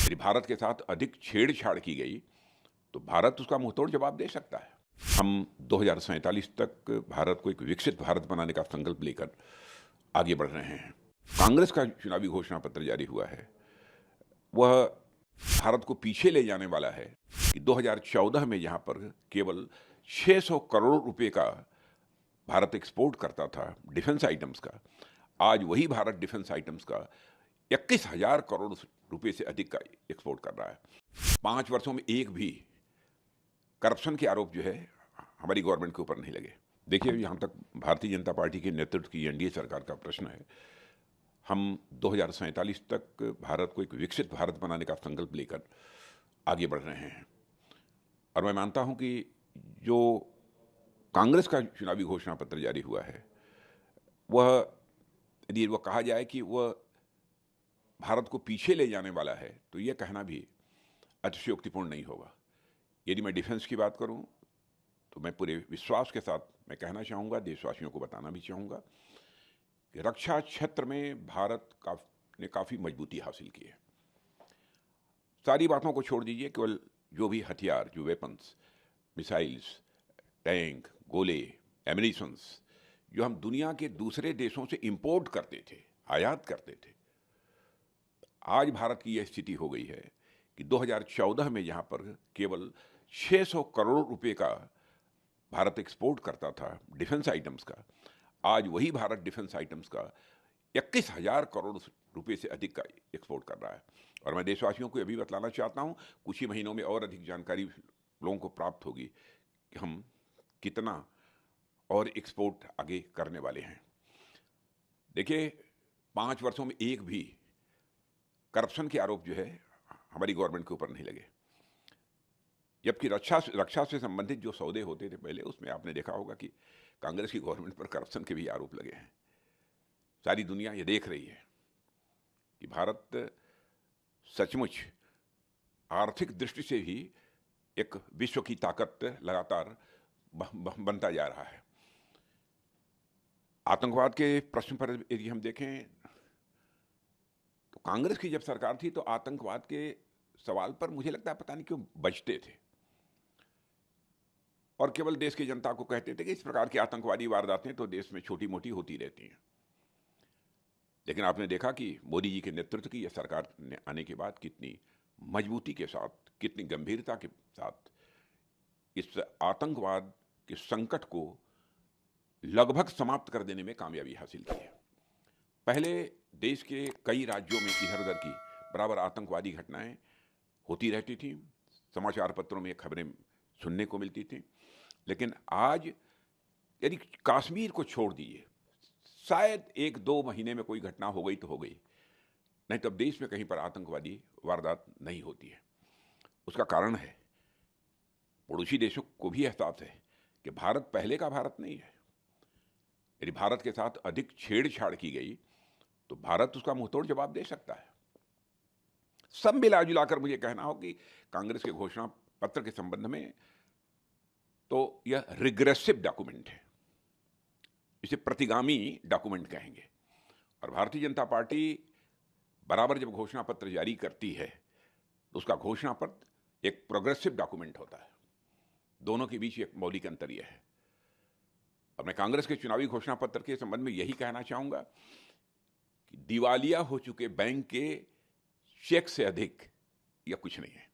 यदि भारत के साथ अधिक छेड़छाड़ की गई तो भारत उसका मुंहतोड़ जवाब दे सकता है। हम 2047 तक भारत को एक विकसित भारत बनाने का संकल्प लेकर आगे बढ़ रहे हैं। कांग्रेस का चुनावी घोषणा पत्र जारी हुआ है, वह भारत को पीछे ले जाने वाला है कि 2014 में जहां पर केवल 600 करोड़ रुपए का भारत एक्सपोर्ट करता था डिफेंस आइटम्स का, आज वही भारत डिफेंस आइटम्स का 21,000 करोड़ रुपए से अधिक का एक्सपोर्ट कर रहा है। 5 वर्षों में एक भी करप्शन के आरोप जो है हमारी गवर्नमेंट के ऊपर नहीं लगे। देखिए, जहाँ तक भारतीय जनता पार्टी के नेतृत्व की एनडीए सरकार का प्रश्न है, हम 2047 तक भारत को एक विकसित भारत बनाने का संकल्प लेकर आगे बढ़ रहे हैं। और मैं मानता हूं कि जो कांग्रेस का चुनावी घोषणा पत्र जारी हुआ है, वह यदि वह कहा जाए कि वह भारत को पीछे ले जाने वाला है, तो यह कहना भी अतिशयोक्तिपूर्ण नहीं होगा। यदि मैं डिफेंस की बात करूं, तो मैं पूरे विश्वास के साथ मैं कहना चाहूँगा, देशवासियों को बताना भी चाहूँगा कि रक्षा क्षेत्र में भारत ने काफ़ी मजबूती हासिल की है। सारी बातों को छोड़ दीजिए, केवल जो भी हथियार, जो वेपन्स, मिसाइल्स, टैंक, गोले, एमिनिशंस जो हम दुनिया के दूसरे देशों से इंपोर्ट करते थे, आयात करते थे, आज भारत की यह स्थिति हो गई है कि 2014 में जहां पर केवल 600 करोड़ रुपए का भारत एक्सपोर्ट करता था डिफेंस आइटम्स का, आज वही भारत डिफेंस आइटम्स का 21,000 करोड़ रुपए से अधिक का एक्सपोर्ट कर रहा है। और मैं देशवासियों को यह भी बतलाना चाहता हूं, कुछ ही महीनों में और अधिक जानकारी लोगों को प्राप्त होगी कि हम कितना और एक्सपोर्ट आगे करने वाले हैं। देखिए, 5 वर्षों में एक भी करप्शन के आरोप जो है हमारी गवर्नमेंट के ऊपर नहीं लगे। जबकि रक्षा से संबंधित जो सौदे होते थे पहले, उसमें आपने देखा होगा कि कांग्रेस की गवर्नमेंट पर करप्शन के भी आरोप लगे हैं। सारी दुनिया ये देख रही है कि भारत सचमुच आर्थिक दृष्टि से भी एक विश्व की ताकत लगातार बनता जा रहा है। आतंकवाद के प्रश्न पर यदि हम देखें, तो कांग्रेस की जब सरकार थी तो आतंकवाद के सवाल पर मुझे लगता है पता नहीं क्यों बचते थे, और केवल देश की जनता को कहते थे कि इस प्रकार की आतंकवादी वारदातें तो देश में छोटी मोटी होती रहती हैं। लेकिन आपने देखा कि मोदी जी के नेतृत्व की यह सरकार ने आने के बाद कितनी मजबूती के साथ, कितनी गंभीरता के साथ इस आतंकवाद के संकट को लगभग समाप्त कर देने में कामयाबी हासिल की है। पहले देश के कई राज्यों में इधर उधर की बराबर आतंकवादी घटनाएं होती रहती थी, समाचार पत्रों में खबरें सुनने को मिलती थी। लेकिन आज यदि कश्मीर को छोड़ दीजिए, शायद 1-2 महीने में कोई घटना हो गई तो हो गई, नहीं तो अब देश में कहीं पर आतंकवादी वारदात नहीं होती है। उसका कारण है, पड़ोसी देशों को भी एहसास है कि भारत पहले का भारत नहीं है। यदि भारत के साथ अधिक छेड़छाड़ की गई तो भारत उसका मुंहतोड़ जवाब दे सकता है। सब मिला जुलाकर मुझे कहना हो कि कांग्रेस के घोषणा पत्र के संबंध में तो यह रिग्रेसिव डॉक्यूमेंट है, इसे प्रतिगामी डॉक्यूमेंट कहेंगे। और भारतीय जनता पार्टी बराबर जब घोषणा पत्र जारी करती है तो उसका घोषणा पत्र एक प्रोग्रेसिव डॉक्यूमेंट होता है। दोनों के बीच एक मौलिक अंतर यह है। और मैं कांग्रेस के चुनावी घोषणा पत्र के संबंध में यही कहना चाहूंगा कि दिवालिया हो चुके बैंक के चेक से अधिक यह कुछ नहीं है।